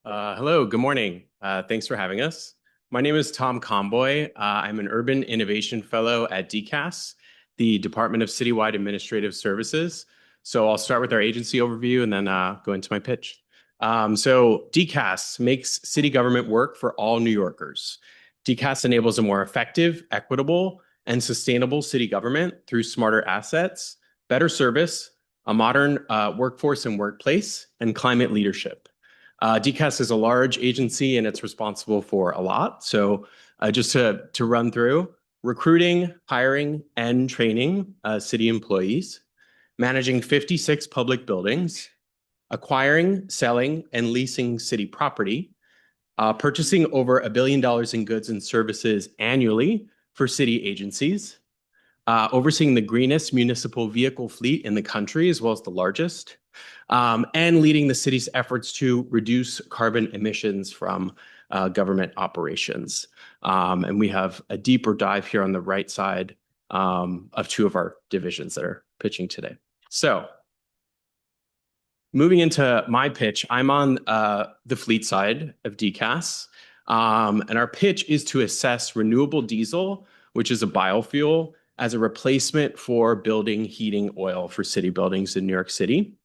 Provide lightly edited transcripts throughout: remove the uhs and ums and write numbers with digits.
Hello, good morning. Thanks for having us. My name is Tom Comboy. I'm an Urban Innovation Fellow at DCAS, the Department of Citywide Administrative Services. So I'll start with our agency overview and then go into my pitch. So DCAS makes city government work for all New Yorkers. DCAS enables a more effective, equitable, and sustainable city government through smarter assets, better service, a modern workforce and workplace, and climate leadership. DCAS is a large agency and it's responsible for a lot. So just to run through, recruiting, hiring, and training city employees, managing 56 public buildings, acquiring, selling, and leasing city property, purchasing over $1 billion in goods and services annually for city agencies, overseeing the greenest municipal vehicle fleet in the country, as well as the largest, and leading the city's efforts to reduce carbon emissions from government operations. And we have a deeper dive here on the right side of two of our divisions that are pitching today. So moving into my pitch, I'm on the fleet side of DCAS. And our pitch is to assess renewable diesel, which is a biofuel, as a replacement for building heating oil for city buildings in New York City.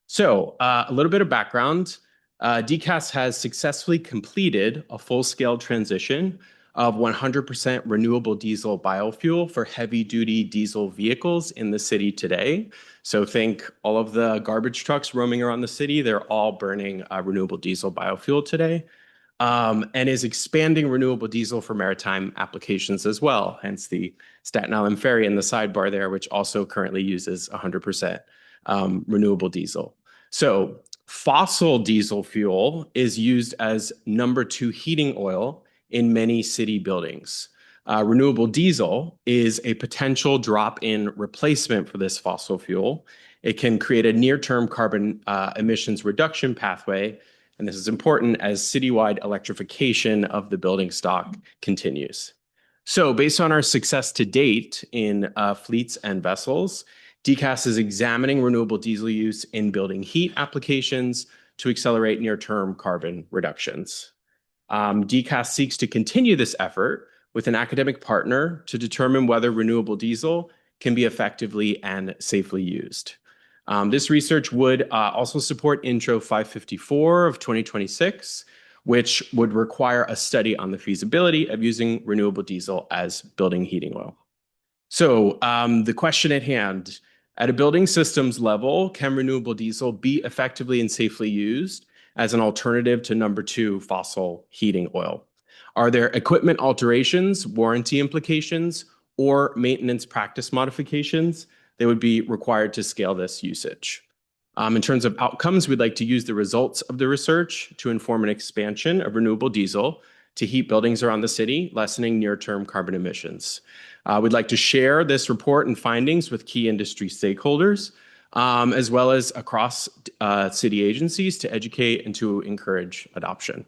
So a little bit of background. DCAS has successfully completed a full-scale transition of 100% renewable diesel biofuel for heavy-duty diesel vehicles in the city today. So think all of the garbage trucks roaming around the city, they're all burning renewable diesel biofuel today. And is expanding renewable diesel for maritime applications as well, hence the Staten Island Ferry in the sidebar there, which also currently uses 100% renewable diesel. So fossil diesel fuel is used as number 2 heating oil in many city buildings. Renewable diesel is a potential drop-in replacement for this fossil fuel. It can create a near-term carbon emissions reduction pathway, and this is important as citywide electrification of the building stock continues. So based on our success to date in fleets and vessels, DCAS is examining renewable diesel use in building heat applications to accelerate near-term carbon reductions. DCAS seeks to continue this effort with an academic partner to determine whether renewable diesel can be effectively and safely used. This research would also support Intro 554 of 2026, which would require a study on the feasibility of using renewable diesel as building heating oil. So the question at hand, at a building systems level, can renewable diesel be effectively and safely used as an alternative to number 2 fossil heating oil? Are there equipment alterations, warranty implications, or maintenance practice modifications that would be required to scale this usage? In terms of outcomes, we'd like to use the results of the research to inform an expansion of renewable diesel to heat buildings around the city, lessening near-term carbon emissions. We'd like to share this report and findings with key industry stakeholders, as well as across city agencies to educate and to encourage adoption.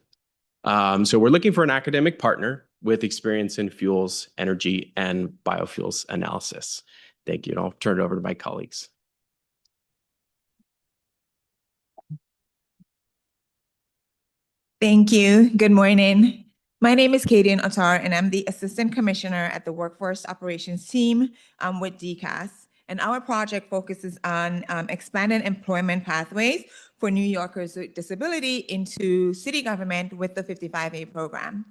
So we're looking for an academic partner with experience in fuels, energy, and biofuels analysis. Thank you, and I'll turn it over to my colleagues. Thank you. Good morning. My name is Kadian Attar, and I'm the Assistant Commissioner at the Workforce Operations Team with DCAS. And our project focuses on expanding employment pathways for New Yorkers with disability into city government with the 55A program.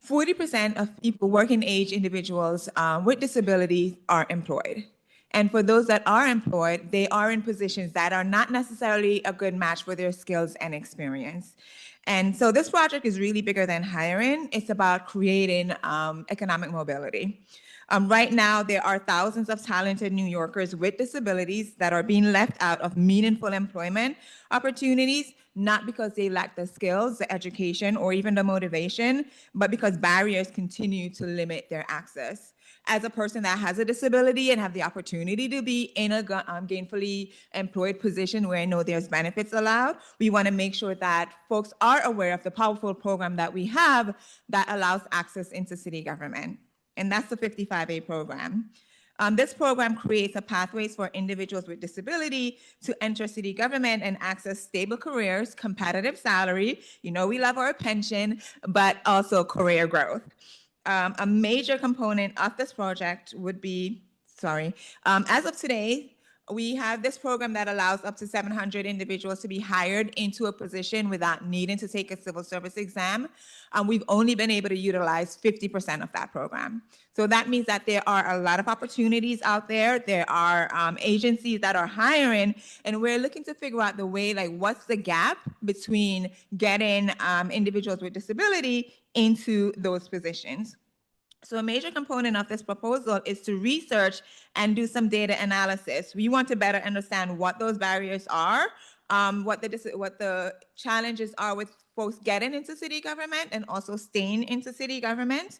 40% of people, working age individuals with disabilities, are employed. And for those that are employed, they are in positions that are not necessarily a good match for their skills and experience. And so this project is really bigger than hiring. It's about creating economic mobility. Right now, there are thousands of talented New Yorkers with disabilities that are being left out of meaningful employment opportunities, not because they lack the skills, the education, or even the motivation, but because barriers continue to limit their access. As a person that has a disability and have the opportunity to be in a gainfully employed position where I know there's benefits allowed, we want to make sure that folks are aware of the powerful program that we have that allows access into city government. And that's the 55A program. This program creates a pathways for individuals with disability to enter city government and access stable careers, competitive salary. You know, we love our pension, but also career growth. A major component of this project would be, as of today, we have this program that allows up to 700 individuals to be hired into a position without needing to take a civil service exam. We've only been able to utilize 50% of that program. So that means that there are a lot of opportunities out there. There are agencies that are hiring, and we're looking to figure out the way, like, what's the gap between getting individuals with disability into those positions. So a major component of this proposal is to research and do some data analysis. We want to better understand what those barriers are, what the challenges are with folks getting into city government and also staying into city government,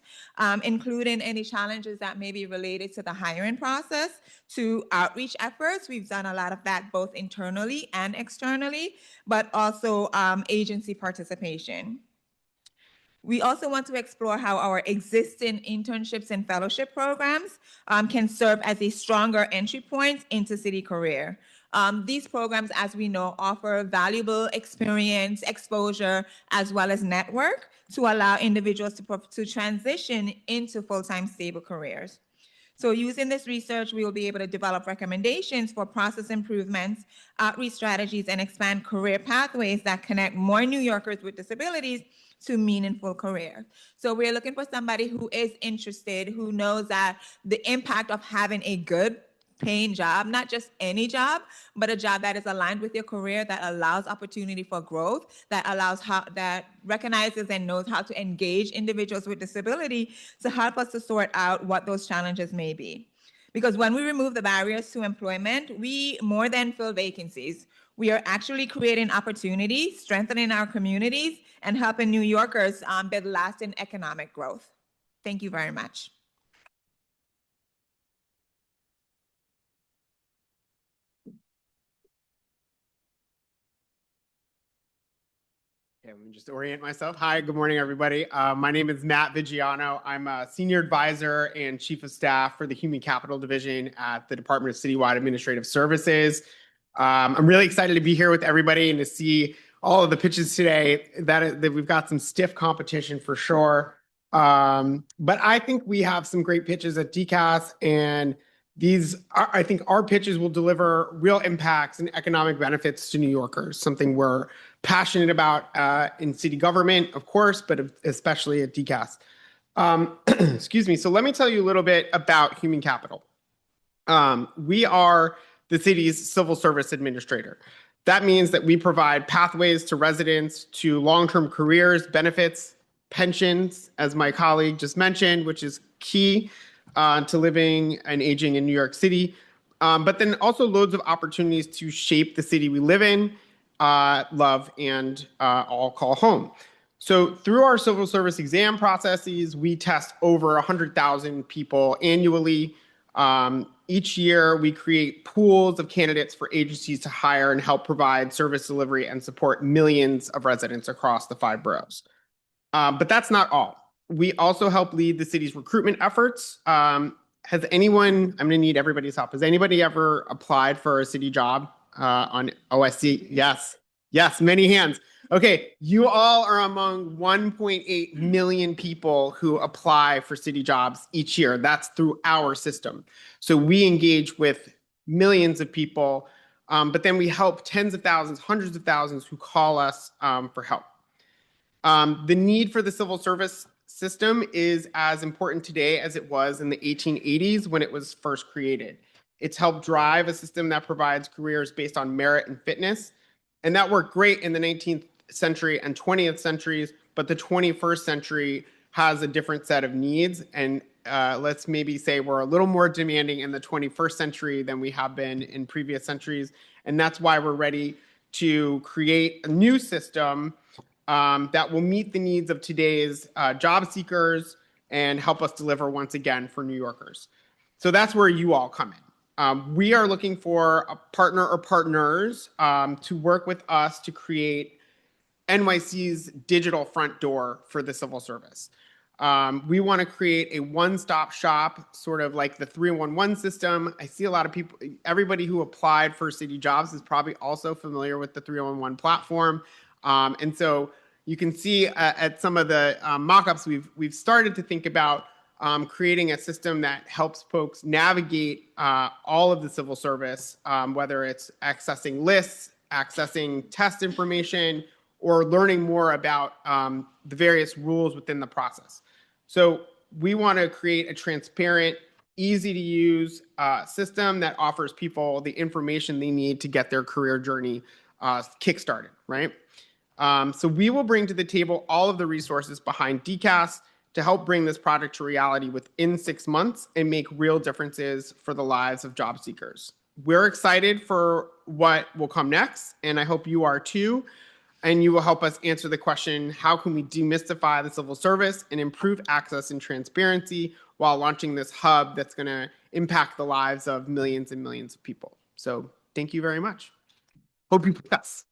including any challenges that may be related to the hiring process, to outreach efforts. We've done a lot of that both internally and externally, but also agency participation. We also want to explore how our existing internships and fellowship programs can serve as a stronger entry point into city career. These programs, as we know, offer valuable experience, exposure, as well as network to allow individuals to transition into full-time stable careers. So using this research, we will be able to develop recommendations for process improvements, outreach strategies, and expand career pathways that connect more New Yorkers with disabilities to meaningful career. So we're looking for somebody who is interested, who knows that the impact of having a good paying job, not just any job, but a job that is aligned with your career, that allows opportunity for growth, that recognizes and knows how to engage individuals with disability to help us to sort out what those challenges may be. Because when we remove the barriers to employment, we more than fill vacancies. We are actually creating opportunities, strengthening our communities, and helping New Yorkers build lasting economic growth. Thank you very much. Okay, let me just orient myself. Hi, good morning, everybody. My name is Matt Vigiano. I'm a senior advisor and chief of staff for the Human Capital Division at the Department of Citywide Administrative Services. I'm really excited to be here with everybody and to see all of the pitches today. That we've got some stiff competition for sure. But I think we have some great pitches at DCAS, and I think our pitches will deliver real impacts and economic benefits to New Yorkers, something we're passionate about in city government, of course, but especially at DCAS. Excuse me. So let me tell you a little bit about Human Capital. We are the city's civil service administrator. That means that we provide pathways to residents to long-term careers, benefits, pensions, as my colleague just mentioned, which is key to living and aging in New York City, but then also loads of opportunities to shape the city we live in, love, and all call home. So through our civil service exam processes, we test over 100,000 people annually. Each year, we create pools of candidates for agencies to hire and help provide service delivery and support millions of residents across the 5 boroughs. But that's not all. We also help lead the city's recruitment efforts. Has anyone, I'm going to need everybody's help. Has anybody ever applied for a city job on OSC? Yes. Yes, many hands. Okay, you all are among 1.8 million people who apply for city jobs each year. That's through our system. So we engage with millions of people, but then we help tens of thousands, hundreds of thousands who call us for help. The need for the civil service system is as important today as it was in the 1880s when it was first created. It's helped drive a system that provides careers based on merit and fitness. And that worked great in the 19th century and 20th centuries, but the 21st century has a different set of needs. And let's maybe say we're a little more demanding in the 21st century than we have been in previous centuries. And that's why we're ready to create a new system that will meet the needs of today's job seekers and help us deliver once again for New Yorkers. So that's where you all come in. We are looking for a partner or partners to work with us to create NYC's digital front door for the civil service. We want to create a one-stop shop, sort of like the 311 system. I see a lot of people, everybody who applied for city jobs is probably also familiar with the 311 platform. And so you can see at some of the mock-ups, we've started to think about creating a system that helps folks navigate all of the civil service, whether it's accessing lists, accessing test information, or learning more about the various rules within the process. So we want to create a transparent, easy to use system that offers people the information they need to get their career journey kickstarted, right? So we will bring to the table all of the resources behind DCAS to help bring this project to reality within 6 months and make real differences for the lives of job seekers. We're excited for what will come next, and I hope you are too. And you will help us answer the question, how can we demystify the civil service and improve access and transparency while launching this hub that's going to impact the lives of millions and millions of people? So thank you very much. Hope you pick us.